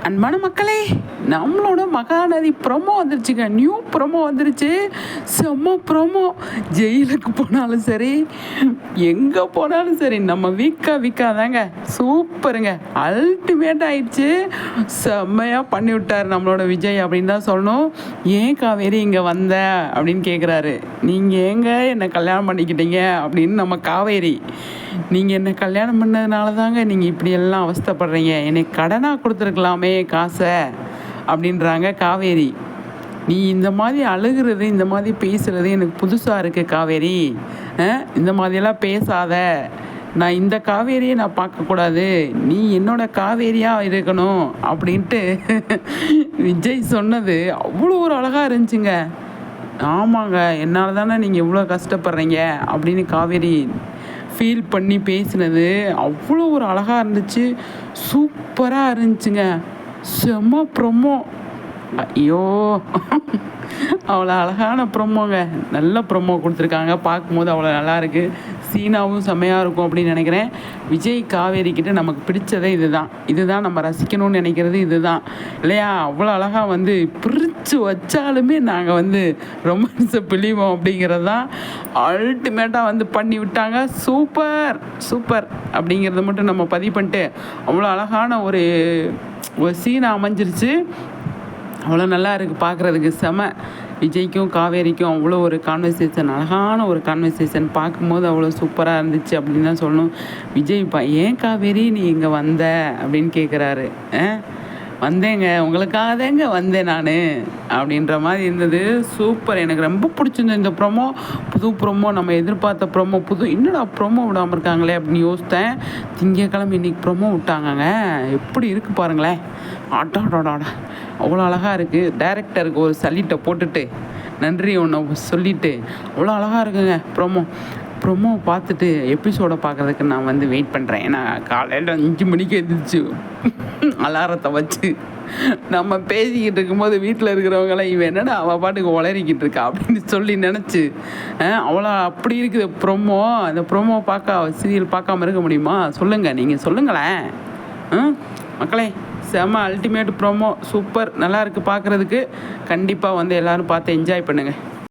அன்பான மக்களே, நம்மளோட மகாநதி ப்ரொமோ வந்துருச்சுங்க. நியூ ப்ரொமோ வந்துருச்சு. செம்ம ப்ரொமோ. ஜெயிலுக்கு போனாலும் சரி, எங்கே போனாலும் சரி, நம்ம விக்காதாங்க. சூப்பருங்க. அல்டிமேட் ஆயிடுச்சு. செம்மையாக பண்ணி விட்டார் நம்மளோட விஜய் அப்படின்னு தான் சொல்லணும். ஏன் காவேரி இங்கே வந்த அப்படின்னு கேட்குறாரு. நீங்கள் ஏங்க என்னை கல்யாணம் பண்ணிக்கிட்டீங்க அப்படின்னு நம்ம காவேரி. நீங்கள் என்ன கல்யாணம் பண்ணதுனால தாங்க நீங்கள் இப்படியெல்லாம் அவஸ்தைப்படுறீங்க. என்னை கடனாக கொடுத்துருக்கலாமே காசை அப்படின்றாங்க காவேரி. நீ இந்த மாதிரி அழுகிறது, இந்த மாதிரி பேசுகிறது எனக்கு புதுசாக இருக்குது காவேரி. இந்த மாதிரியெல்லாம் பேசாத. நான் இந்த காவேரியை நான் பார்க்கக்கூடாது, நீ என்னோட காவேரியாக இருக்கணும் அப்படின்ட்டு விஜய் சொன்னது அவ்வளோ ஒரு அழகாக இருந்துச்சுங்க. ஆமாங்க, என்னால் தானே நீங்கள் இவ்வளோ கஷ்டப்படுறீங்க அப்படின்னு காவேரி ஃபீல் பண்ணி பேசினது அவ்வளோ ஒரு அழகாக இருந்துச்சு. சூப்பராக இருந்துச்சுங்க. செம்ம ப்ரொமோ. ஐயோ, அவ்வளோ அழகான ப்ரொமோங்க. நல்ல ப்ரொமோ கொடுத்துருக்காங்க. பார்க்கும்போது அவ்வளோ நல்லாயிருக்கு. சீனாவும் செம்மையாக இருக்கும் அப்படின்னு நினைக்கிறேன். விஜய் காவேரிக்கிட்ட நமக்கு பிடிச்சதே இதுதான் நம்ம ரசிக்கணும்னு நினைக்கிறது இதுதான் இல்லையா? அவ்வளோ அழகாக வந்து பிரித்து வச்சாலுமே நாங்கள் வந்து ரொமான்ஸை பிழிவோம் அப்படிங்கிறது தான் அல்டிமேட்டாக வந்து பண்ணி விட்டாங்க. சூப்பர் அப்படிங்கிறத மட்டும் நம்ம பதிவு பண்ணிட்டு, அவ்வளோ அழகான ஒரு சீனை அமைஞ்சிருச்சு. அவ்வளோ நல்லா இருக்குது பார்க்குறதுக்கு. செம. விஜய்க்கும் காவேரிக்கும் அவ்வளோ ஒரு கான்வர்சேஷன், அழகான ஒரு கான்வர்சேஷன். பார்க்கும்போது அவ்வளோ சூப்பராக இருந்துச்சு அப்படின்னு தான் சொல்லணும். விஜய் ஏன் காவேரி நீ இங்கே வந்த அப்படின்னு கேட்குறாரு. வந்தேங்க, உங்களுக்காக தாங்க வந்தேன் நான் அப்படின்ற மாதிரி இருந்தது. சூப்பர். எனக்கு ரொம்ப பிடிச்சிருந்தது இந்த ப்ரொமோ. புது ப்ரொமோ, நம்ம எதிர்பார்த்த ப்ரொமோ. என்னடா ப்ரொமோ விடாமல் இருக்காங்களே அப்படின்னு யோசித்தேன். திங்கக்கிழமை இன்றைக்கி ப்ரொமோ விட்டாங்கங்க. எப்படி இருக்குது பாருங்களேன். ஆட்டாடாடா, அவ்வளோ அழகாக இருக்குது. டைரக்டருக்கு ஒரு சல்யூட்டை போட்டுட்டு நன்றி ஒன்று சொல்லிவிட்டு அவ்வளோ அழகாக இருக்குங்க ப்ரொமோ பார்த்துட்டு எபிசோடை பார்க்குறதுக்கு நான் வந்து வெயிட் பண்ணுறேன். ஏன்னா காலையில் 5 மணிக்கு எழுந்திரிச்சு அலாரத்தை வச்சு நம்ம பேசிக்கிட்டு இருக்கும்போது வீட்டில் இருக்கிறவங்களாம் இவன் என்னடா அவள் பாட்டுக்கு உளறிக்கிட்டு இருக்கா அப்படின்னு சொல்லி நினச்சி அவ்வளோ அப்படி இருக்குது ப்ரொமோ. அந்த ப்ரொமோ சீரியல் பார்க்காம இருக்க முடியுமா? சொல்லுங்கள், நீங்கள் சொல்லுங்களேன் மக்களே. செம்ம அல்டிமேட் ப்ரொமோ. சூப்பர். நல்லா இருக்குது பார்க்குறதுக்கு. கண்டிப்பாக வந்து எல்லோரும் பார்த்து என்ஜாய் பண்ணுங்கள்.